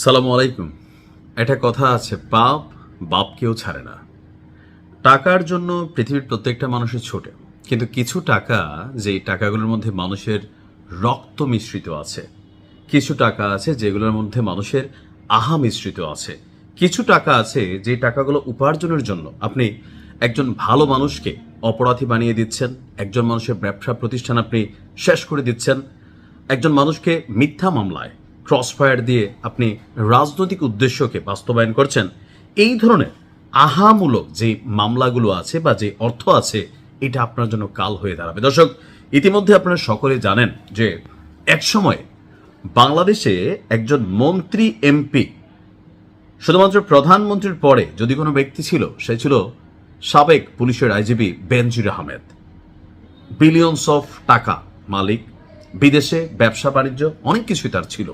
সালামু আলাইকুম। একটা কথা আছে, পাপ বাপ কেউ ছাড়ে না। টাকার জন্য পৃথিবীর প্রত্যেকটা মানুষের ছোটে, কিন্তু কিছু টাকা, যেই টাকাগুলোর মধ্যে মানুষের রক্ত মিশ্রিত আছে। কিছু টাকা আছে যেগুলোর মধ্যে মানুষের আহা মিশ্রিত আছে। কিছু টাকা আছে যে টাকাগুলো উপার্জনের জন্য আপনি একজন ভালো মানুষকে অপরাধী বানিয়ে দিচ্ছেন, একজন মানুষের ব্যবসা প্রতিষ্ঠান আপনি শেষ করে দিচ্ছেন, একজন মানুষকে মিথ্যা মামলায় ক্রসফায়ার দিয়ে আপনি রাজনৈতিক উদ্দেশ্যকে বাস্তবায়ন করছেন। এই ধরনের আহামূলক যে মামলাগুলো আছে বা যে অর্থ আছে, এটা আপনার জন্য কাল হয়ে দাঁড়াবে। দর্শক, ইতিমধ্যে আপনারা সকলে জানেন যে একসময় বাংলাদেশে একজন মন্ত্রী এমপি, শুধুমাত্র প্রধানমন্ত্রীর পরে যদি কোনো ব্যক্তি ছিল, সে ছিল সাবেক পুলিশের IGP Benazir Ahmed. Billions of টাকা মালিক, বিদেশে ব্যবসা বাণিজ্য অনেক কিছুই তার ছিল।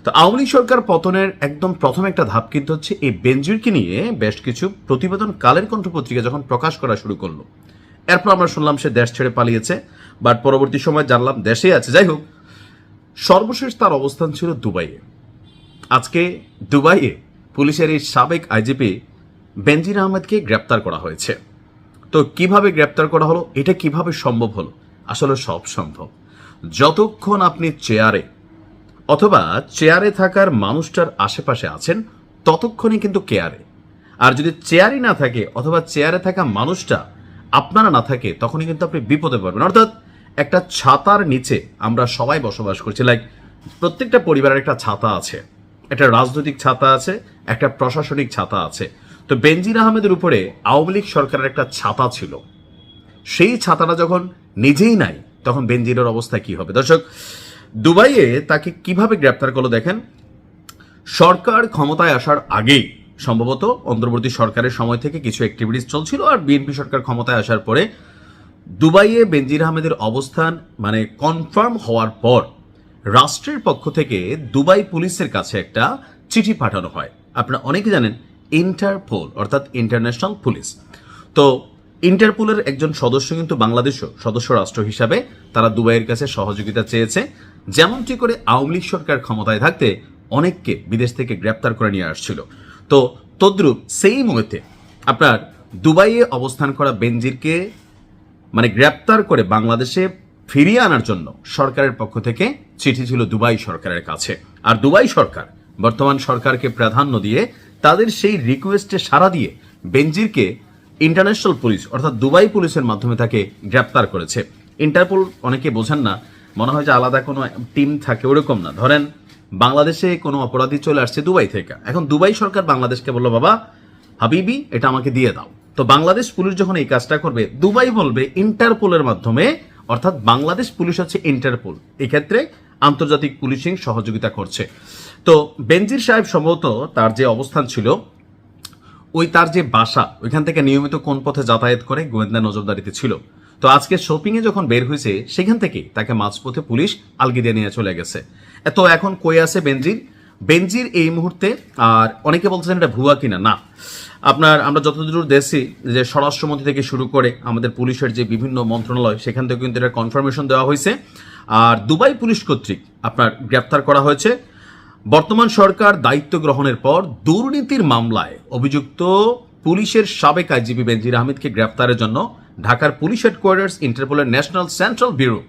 তো আওয়ামী লীগ সরকার পতনের একদম প্রথম একটা ধাপ কিন্তু হচ্ছে এই বেনজিরকে নিয়ে বেশ কিছু প্রতিবেদন কালের কণ্ঠ পত্রিকা যখন প্রকাশ করা শুরু করলো। এরপর আমরা শুনলাম সে দেশ ছেড়ে পালিয়েছে, বাট পরবর্তী সময় জানলাম দেশে আছে। যাই হোক, সর্বশেষ তার অবস্থান ছিল দুবাইয়ে। আজকে দুবাইয়ে পুলিশের এই সাবেক আইজিপি বেনজির আহমেদকে গ্রেপ্তার করা হয়েছে। তো কিভাবে গ্রেপ্তার করা হলো, এটা কিভাবে সম্ভব হলো? আসলে সব সম্ভব যতক্ষণ আপনি চেয়ারে অথবা চেয়ারে থাকার মানুষটার আশেপাশে আছেন, ততক্ষণই কিন্তু কেয়ারে। আর যদি চেয়ারই না থাকে অথবা চেয়ারে থাকা মানুষটা আপনারা না থাকে, তখনই কিন্তু আপনি বিপদে পড়বেন। অর্থাৎ একটা ছাতার নিচে আমরা সবাই বসবাস করছি। লাইক প্রত্যেকটা পরিবারের একটা ছাতা আছে, একটা রাজনৈতিক ছাতা আছে, একটা প্রশাসনিক ছাতা আছে। তো বেনজির আহমেদের উপরে আওয়ামী লীগ সরকারের একটা ছাতা ছিল। সেই ছাতাটা যখন নিজেই নাই, তখন বেনজিরের অবস্থা কি হবে? দর্শক, দুবাইয়ে তাকে কিভাবে গ্রেপ্তার করলো দেখেন। সরকার ক্ষমতায় আসার আগেই, সম্ভবত অন্তর্বর্তী সরকারের সময় থেকে কিছু অ্যাক্টিভিটিস চলছিল, আর বিএনপি সরকার ক্ষমতায় আসার পরে দুবাইয়ে বেনজির আহমেদের অবস্থান মানে কনফার্ম হওয়ার পর রাষ্ট্রের পক্ষ থেকে দুবাই পুলিশের কাছে একটা চিঠি পাঠানো হয়। আপনারা অনেকে জানেন ইন্টারপোল অর্থাৎ ইন্টারন্যাশনাল পুলিশ। তো ইন্টারপোলের একজন সদস্য কিন্তু বাংলাদেশও সদস্য রাষ্ট্র হিসাবে তারা দুবাইয়ের কাছে সহযোগিতা চেয়েছে, যেমনটি করে আওয়ামী লীগ সরকার ক্ষমতায় থাকতে অনেককে বিদেশ থেকে গ্রেপ্তার করে নিয়ে আসছিল। তো তদ্রূপ সেই মুহূর্তে আপনার দুবাইয়ে অবস্থান করা বেনজিরকে মানে গ্রেপ্তার করে বাংলাদেশে ফিরিয়ে আনার জন্য সরকারের পক্ষ থেকে চিঠি ছিল দুবাই সরকারের কাছে। আর দুবাই সরকার বর্তমান সরকারকে প্রাধান্য দিয়ে তাদের সেই রিকোয়েস্টে সাড়া দিয়ে বেনজিরকে ইন্টারন্যাশনাল পুলিশ অর্থাৎ দুবাই পুলিশের মাধ্যমে তাকে গ্রেপ্তার করেছে। ইন্টারপোল অনেকে বোঝেন না, মনে হয় যে আলাদা কোনো টিম থাকে, ওরকম না। ধরেন বাংলাদেশে কোনো অপরাধী চলে আসছে দুবাই থেকে, এখন দুবাই সরকার বাংলাদেশকে বললো, বাবা হাবিবি এটা আমাকে দিয়ে দাও। তো বাংলাদেশ পুলিশ যখন এই কাজটা করবে, দুবাই বলবে ইন্টারপোলের মাধ্যমে, অর্থাৎ বাংলাদেশ পুলিশ হচ্ছে ইন্টারপোল, এক্ষেত্রে আন্তর্জাতিক পুলিশিং সহযোগিতা করছে। তো বেনজির সাহেব সম্ভবত তার যে অবস্থান ছিল, ওই তার যে বাসা, ওইখান থেকে নিয়মিত কোন পথে যাতায়াত করে গোয়েন্দা নজরদারিতে ছিল। তো আজকে শপিং এ যখন বের হয়েছে, সেখান থেকে তাকে মাঝপথে পুলিশ আলগিদে নিয়ে চলে গেছে। তো এখন কই আছে বেনজির? বেনজির এই মুহূর্তে, আর অনেকে বলছেন এটা ভুয়া কিনা, না, আপনার আমরা যতদূর দেখছি যে স্বরাষ্ট্রমন্ত্রী থেকে শুরু করে আমাদের পুলিশের যে বিভিন্ন মন্ত্রণালয়, সেখান থেকে কিন্তু এটা কনফার্মেশন দেওয়া হয়েছে। আর দুবাই পুলিশ কর্তৃক আপনার গ্রেপ্তার করা হয়েছে। বর্তমান সরকার দায়িত্ব গ্রহণের পর দুর্নীতির মামলায় অভিযুক্ত পুলিশের সাবেক আইজিপি বেনজির আহমেদকে গ্রেপ্তারের জন্য ঢাকার পুলিশ হেডকোয়ার্টার্স ইন্টারপোলের ন্যাশনাল সেন্ট্রাল ব্যুরো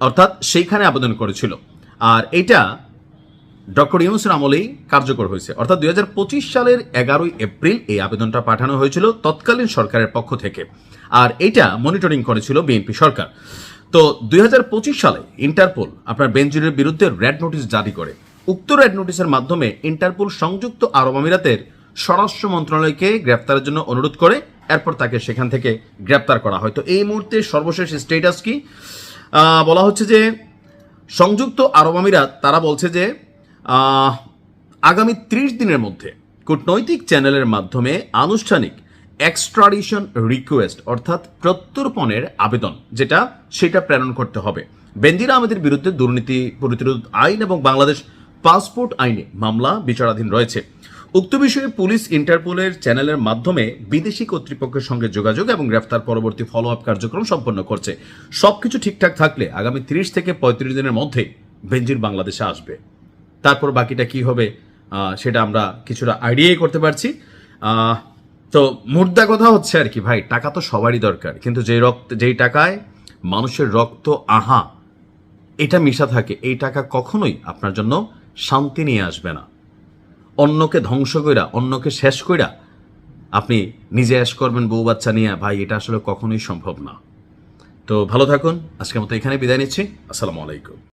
অর্থাৎ সেইখানে আবেদন করেছিল। আর এটা ডক্টর ইউনূসের আমলেই কার্যকর হয়েছে। অর্থাৎ 2025 সালের 11 এপ্রিল এই আবেদনটা পাঠানো হয়েছিল তৎকালীন সরকারের পক্ষ থেকে, আর এটা মনিটরিং করেছিল বিএনপি সরকার। তো 2025 সালে ইন্টারপোল আপনার বেনজিরের বিরুদ্ধে রেড নোটিশ জারি করে। উক্ত রেড নোটিশের মাধ্যমে ইন্টারপোল সংযুক্ত আরব আমিরাতের স্বরাষ্ট্র মন্ত্রণালয়কে গ্রেপ্তারের জন্য অনুরোধ করে, এরপর তাকে সেখান থেকে গ্রেপ্তার করা হয়। তো এই মুহূর্তে সর্বশেষ স্টেটাস কি বলা হচ্ছে যে সংযুক্ত আরব আমিরাত তারা বলছে যে আগামী 30 দিনের মধ্যে কূটনৈতিক চ্যানেলের মাধ্যমে আনুষ্ঠানিক এক্সট্রাডিশন রিকোয়েস্ট অর্থাৎ প্রত্যর্পণের আবেদন যেটা সেটা প্রেরণ করতে হবে। বেনজির আহমেদের বিরুদ্ধে দুর্নীতি প্রতিরোধ আইন এবং বাংলাদেশ পাসপোর্ট আইনে মামলা বিচারাধীন রয়েছে। উক্ত বিষয়ে পুলিশ ইন্টারপোলের চ্যানেলের মাধ্যমে বিদেশি কর্তৃপক্ষের সঙ্গে যোগাযোগ এবং গ্রেফতার পরবর্তী ফলো আপ কার্যক্রম সম্পন্ন করছে। সবকিছু ঠিকঠাক থাকলে আগামী 30 থেকে 35 দিনের মধ্যে বেনজির বাংলাদেশে আসবে। তারপর বাকিটা কি হবে সেটা আমরা কিছুটা আইডিয়াই করতে পারছি। তো মুদ্রা কথা হচ্ছে আর কি ভাই, টাকা তো সবারই দরকার, কিন্তু যেই টাকায় মানুষের রক্ত এটা মিশা থাকে, এই টাকা কখনোই আপনার জন্য শান্তি নিয়ে আসবে না। অন্যকে ধ্বংস কইরা, অন্যকে শেষ কইরা আপনি নিজে অ্যাশ করবেন বউ বাচ্চা নিয়ে, ভাই এটা আসলে কখনোই সম্ভব না। তো ভালো থাকুন, আজকের মতো এখানে বিদায় নিচ্ছি। আসসালামু আলাইকুম।